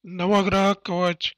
नवग्रह कवच।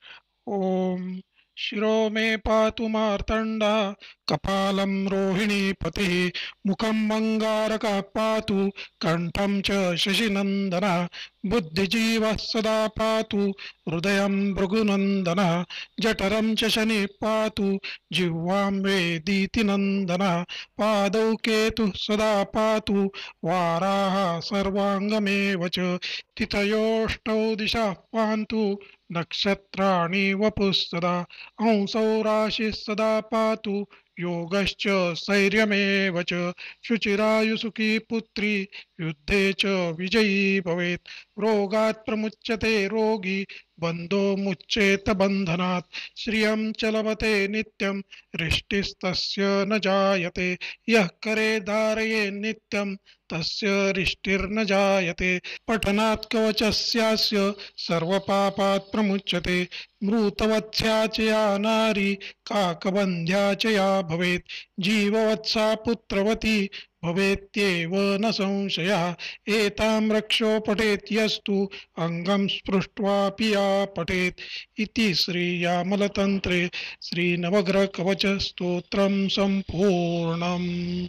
ओम शिरो मे पातु मार्तंडा, कपालं रोहिणीपतिः, मुखं मंगारकः पातु, कंठं च शशिनन्दनः, बुद्धिजीवः सदा पातु, हृदयं भृगुनन्दनः, जठरं च शनिः पातु, जिह्वां वेदीतिनन्दनः, पादौ केतुः सदा पातु, वाराः सर्वाङ्गमेव च, तिथयोष्टौ दिशः पान्तु, नक्षत्राणि वपुस्तदा, अंसौ राशिः सदा पातु, योगश्च स्थैर्यमेव च, शुचिरायुसुखी पुत्री, युद्धे च विजयी भवेत्, रोगात् प्रमुच्यते रोगी, बन्धो मुच्येत बन्धनात्, श्रियं च लभते नित्यं, रिष्टिस्तस्य न जायते, यः करे धारये नित्यं, तस्य रिष्टिर्न जायते, पठनात् कवचस्यास्य सर्वपापात् प्रमुच्यते, मृतवत्स्या च या नारी, काकबन्ध्या च या भवेत्, जीववत्सा पुत्रवती भवेत्येव न संशयः, एतां रक्षो पठेत् यस्तु, अङ्गं स्पृष्ट्वापि या पठेत्। इति श्रीयामलतन्त्रे श्रीनवग्रहकवचस्तोत्रं सम्पूर्णम्।